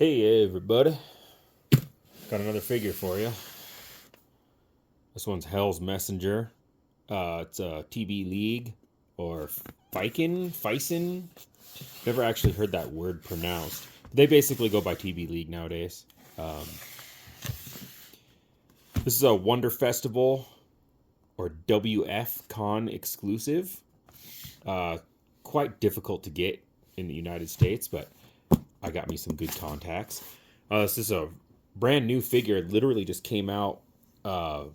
Hey everybody, got another figure for you. This one's Hell's Messenger. It's a TBLeague or Fison. Never actually heard that word pronounced. They basically go by TBLeague nowadays. This is a Wonder Festival or WF Con exclusive. Quite difficult to get in the United States, but I got me some good contacts. This is a brand new figure. It literally just came out the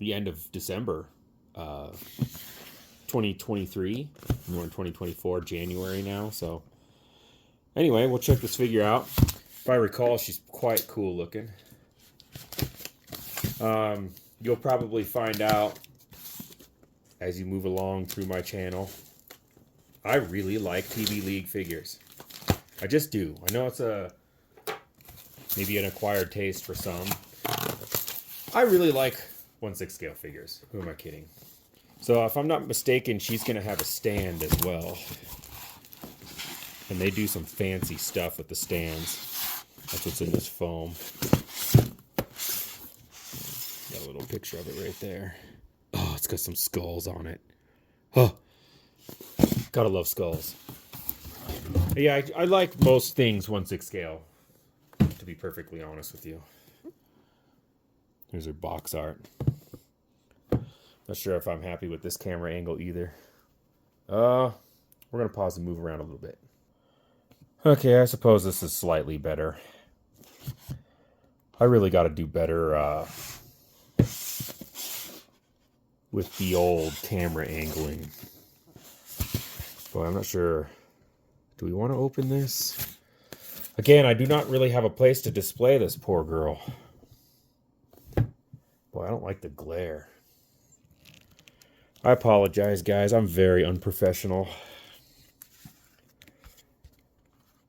end of December 2023. We're in 2024, January now. So anyway, we'll check this figure out. If I recall, she's quite cool looking. You'll probably find out as you move along through my channel. I really like TBLeague figures. I just do. I know it's maybe an acquired taste for some. I really like 1/6 scale figures. Who am I kidding? So if I'm not mistaken, she's going to have a stand as well. And they do some fancy stuff with the stands. That's what's in this foam. Got a little picture of it right there. Oh, it's got some skulls on it. Oh, gotta love skulls. Yeah, I like most things 1/6 scale, to be perfectly honest with you. Here's her box art. Not sure if I'm happy with this camera angle either. We're going to pause and move around a little bit. Okay, I suppose this is slightly better. I really got to do better with the old camera angling. Boy, I'm not sure. Do we want to open this? Again, I do not really have a place to display this poor girl. Boy, I don't like the glare. I apologize, guys. I'm very unprofessional.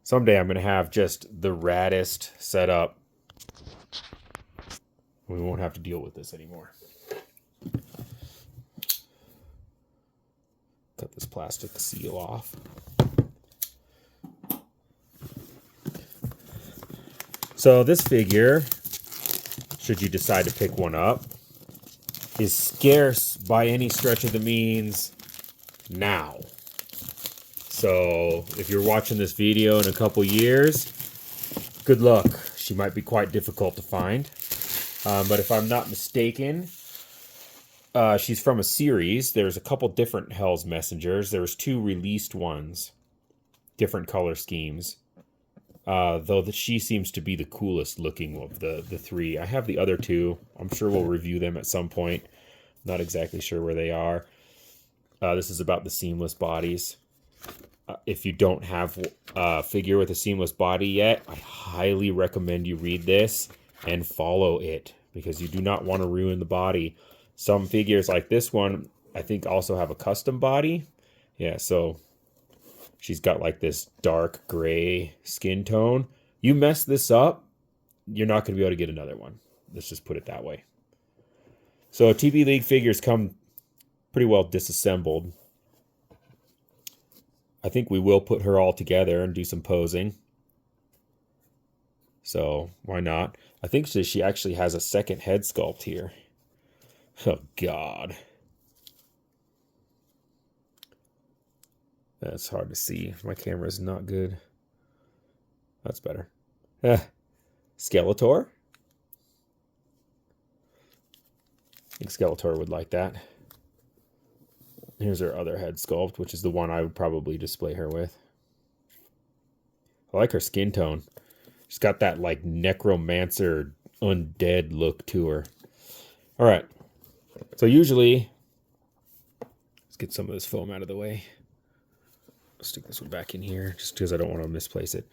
Someday I'm going to have just the raddest setup. We won't have to deal with this anymore. Cut this plastic seal off. So this figure, should you decide to pick one up, is scarce by any stretch of the means now. So if you're watching this video in a couple years, good luck. She might be quite difficult to find. But if I'm not mistaken, she's from a series. There's a couple different Hell's Messengers. There's 2 released ones, different color schemes. Though she seems to be the coolest looking of the 3. I have the other 2. I'm sure we'll review them at some point. Not exactly sure where they are. This is about the seamless bodies. If you don't have a figure with a seamless body yet, I highly recommend you read this and follow it, because you do not want to ruin the body. Some figures like this one, I think, also have a custom body. Yeah, so she's got like this dark gray skin tone. You mess this up, you're not going to be able to get another one. Let's just put it that way. So TBLeague figures come pretty well disassembled. I think we will put her all together and do some posing. So why not? I think she actually has a second head sculpt here. Oh, God. That's hard to see. My camera is not good. That's better. Skeletor? I think Skeletor would like that. Here's her other head sculpt, which is the one I would probably display her with. I like her skin tone. She's got that like necromancer undead look to her. All right. So usually, let's get some of this foam out of the way. I'll stick this one back in here just because I don't want to misplace it.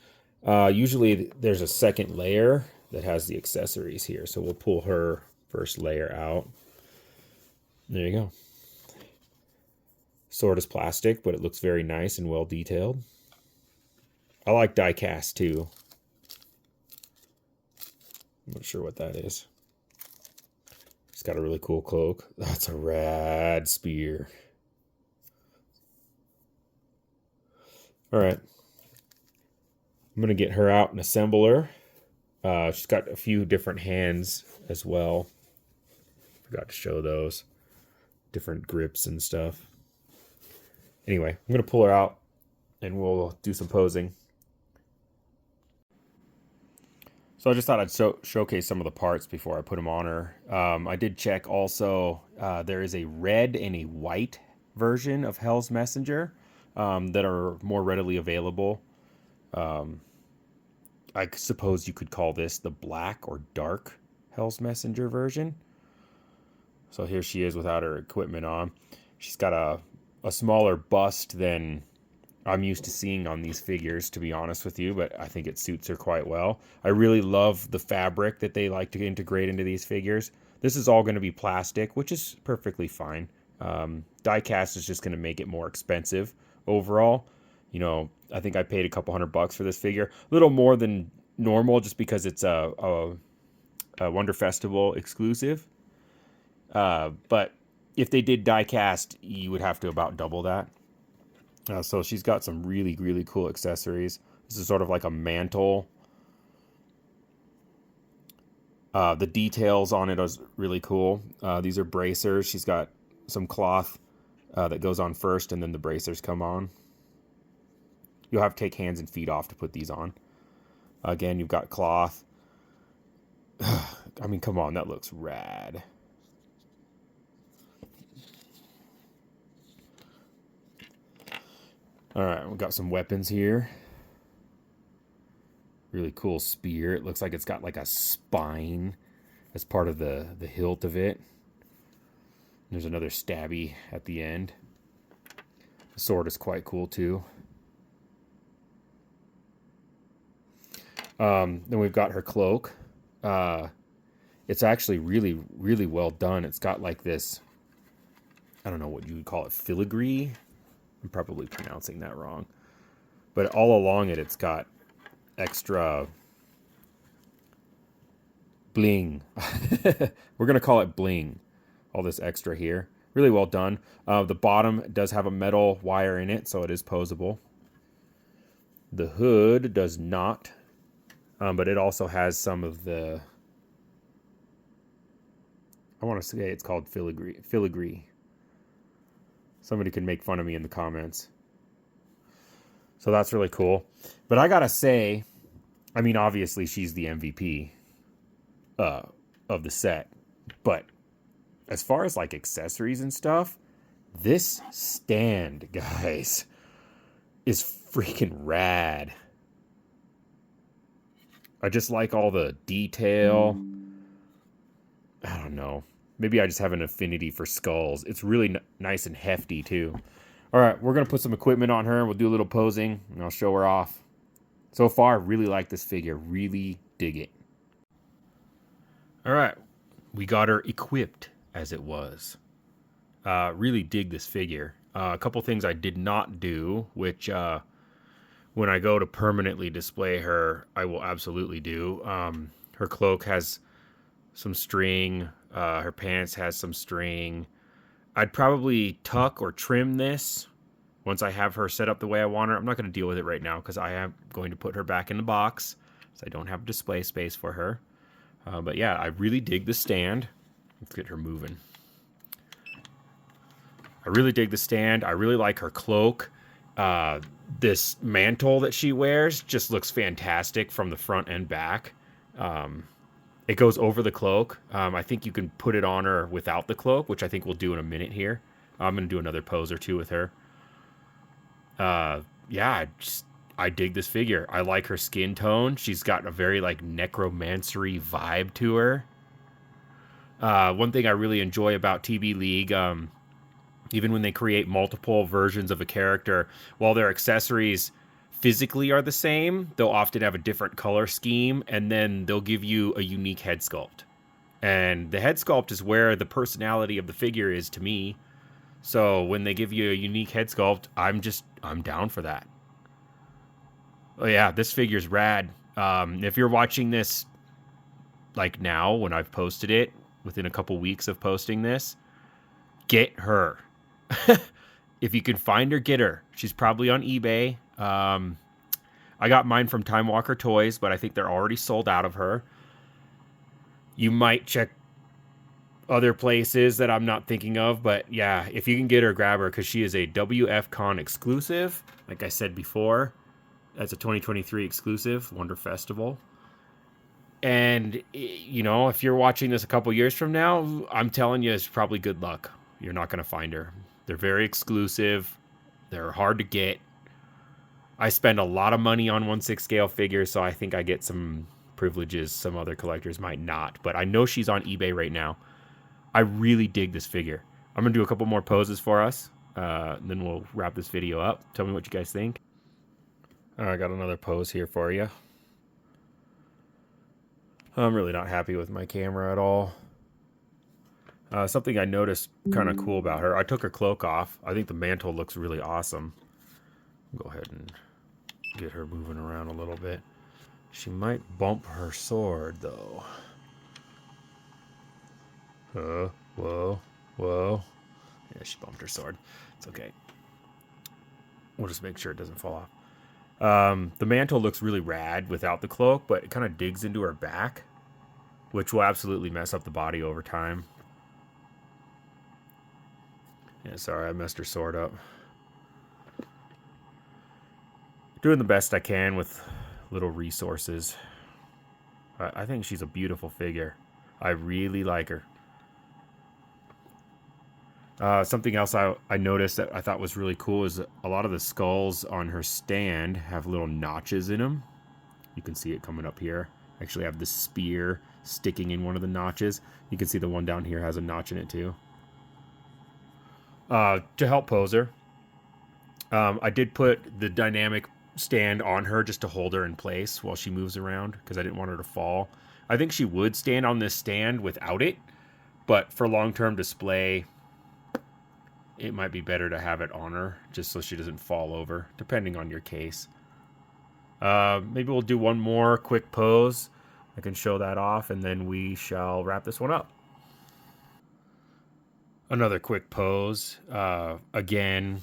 Usually there's a second layer that has the accessories here. So we'll pull her first layer out. There you go. Sword is plastic, but it looks very nice and well detailed. I like die cast too. I'm not sure what that is. It's got a really cool cloak. That's a rad spear. All right. I'm going to get her out and assemble her. She's got a few different hands as well. Forgot to show those. Different grips and stuff. Anyway, I'm going to pull her out and we'll do some posing. So I just thought I'd showcase some of the parts before I put them on her. I did check also, there is a red and a white version of Hell's Messenger that are more readily available. I suppose you could call this the black or dark Hell's Messenger version. So here she is without her equipment on. She's got a smaller bust than I'm used to seeing on these figures, to be honest with you, but I think it suits her quite well. I really love the fabric that they like to integrate into these figures. This is all going to be plastic, which is perfectly fine. Die cast is just going to make it more expensive overall. You know, I think I paid a couple $100 for this figure. A little more than normal just because it's a Wonder Festival exclusive. But if they did die cast, you would have to about double that. So she's got some really, really cool accessories. This is sort of like a mantle. The details on it is really cool. These are bracers. She's got some cloth that goes on first, and then the bracers come on. You'll have to take hands and feet off to put these on. Again, you've got cloth. I mean, come on, that looks rad. All right, we've got some weapons here. Really cool spear. It looks like it's got like a spine as part of the hilt of it. There's another stabby at the end. The sword is quite cool too. Then we've got her cloak. It's actually really, really well done. It's got like this, I don't know what you would call it, filigree. I'm probably pronouncing that wrong. But all along it, it's got extra bling. We're going to call it bling. All this extra here. Really well done. The bottom does have a metal wire in it, so it is posable. The hood does not. But it also has some of the, I want to say it's called filigree. Somebody can make fun of me in the comments. So that's really cool. But I gotta say, I mean, obviously she's the MVP of the set. But as far as like accessories and stuff, this stand, guys, is freaking rad. I just like all the detail. I don't know. Maybe I just have an affinity for skulls. It's really nice and hefty, too. All right, we're going to put some equipment on her. We'll do a little posing, and I'll show her off. So far, really like this figure. Really dig it. All right, we got her equipped, as it was. Really dig this figure. A couple things I did not do, which when I go to permanently display her, I will absolutely do. Her cloak has some string. Her pants has some string. I'd probably tuck or trim this once I have her set up the way I want her. I'm not going to deal with it right now because I am going to put her back in the box, so I don't have display space for her. But yeah, I really dig the stand. Let's get her moving. I really dig the stand. I really like her cloak. This mantle that she wears just looks fantastic from the front and back. It goes over the cloak. I think you can put it on her without the cloak, which I think we'll do in a minute here. I'm going to do another pose or two with her. Yeah, I dig this figure. I like her skin tone. She's got a very like necromancery vibe to her. One thing I really enjoy about TBLeague, even when they create multiple versions of a character, while their accessories physically are the same, they'll often have a different color scheme, and then they'll give you a unique head sculpt. And the head sculpt is where the personality of the figure is to me. So when they give you a unique head sculpt, I'm down for that. Oh yeah, this figure's rad. If you're watching this like now when I've posted it, within a couple weeks of posting this, get her. If you can find her, get her. She's probably on eBay. I got mine from Time Walker Toys, but I think they're already sold out of her. You might check other places that I'm not thinking of, but yeah, if you can get her, grab her, because she is a WFCon exclusive. Like I said before, that's a 2023 exclusive, Wonder Festival. And, you know, if you're watching this a couple years from now, I'm telling you, it's probably good luck. You're not going to find her. They're very exclusive. They're hard to get. I spend a lot of money on 1/6 scale figures, so I think I get some privileges some other collectors might not. But I know she's on eBay right now. I really dig this figure. I'm going to do a couple more poses for us. Then we'll wrap this video up. Tell me what you guys think. I got another pose here for you. I'm really not happy with my camera at all. Something I noticed kind of cool about her. I took her cloak off. I think the mantle looks really awesome. Go ahead and get her moving around a little bit. She might bump her sword, though. Whoa. Yeah, she bumped her sword. It's okay. We'll just make sure it doesn't fall off. The mantle looks really rad without the cloak, but it kind of digs into her back, which will absolutely mess up the body over time. Yeah, sorry, I messed her sword up. Doing the best I can with little resources. I think she's a beautiful figure. I really like her. Something else I noticed that I thought was really cool is a lot of the skulls on her stand have little notches in them. You can see it coming up here. Actually, I have the spear sticking in one of the notches. You can see the one down here has a notch in it too. To help pose her, I did put the dynamic stand on her just to hold her in place while she moves around because I didn't want her to fall. I think she would stand on this stand without it, but for long-term display, it might be better to have it on her just so she doesn't fall over, depending on your case. Maybe we'll do one more quick pose. I can show that off, and then we shall wrap this one up. Another quick pose. Again,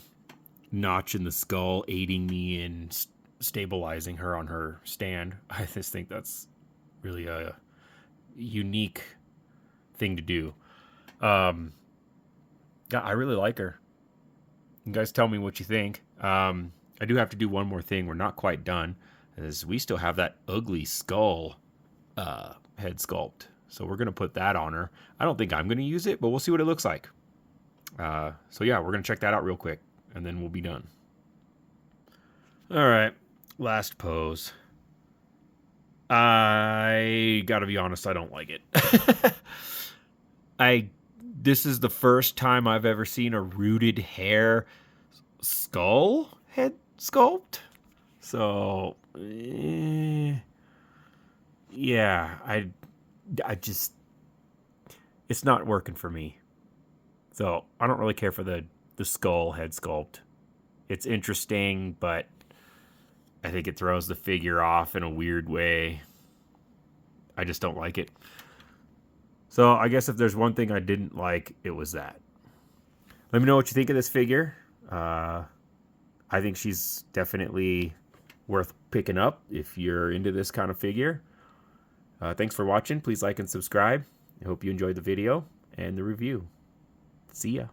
notch in the skull aiding me in stabilizing her on her stand. I just think that's really a unique thing to do. Yeah, I really like her. You guys tell me what you think. I do have to do one more thing. We're not quite done, as we still have that ugly skull head sculpt. So we're going to put that on her. I don't think I'm going to use it, but we'll see what it looks like. So yeah, we're going to check that out real quick, and then we'll be done. All right, last pose. I got to be honest, I don't like it. This is the first time I've ever seen a rooted hair skull head sculpt. So, yeah, I just, it's not working for me. So I don't really care for the skull head sculpt. It's interesting, but I think it throws the figure off in a weird way. I just don't like it. So I guess if there's one thing I didn't like, it was that. Let me know what you think of this figure. I think she's definitely worth picking up if you're into this kind of figure. Thanks for watching. Please like and subscribe. I hope you enjoyed the video and the review. See ya.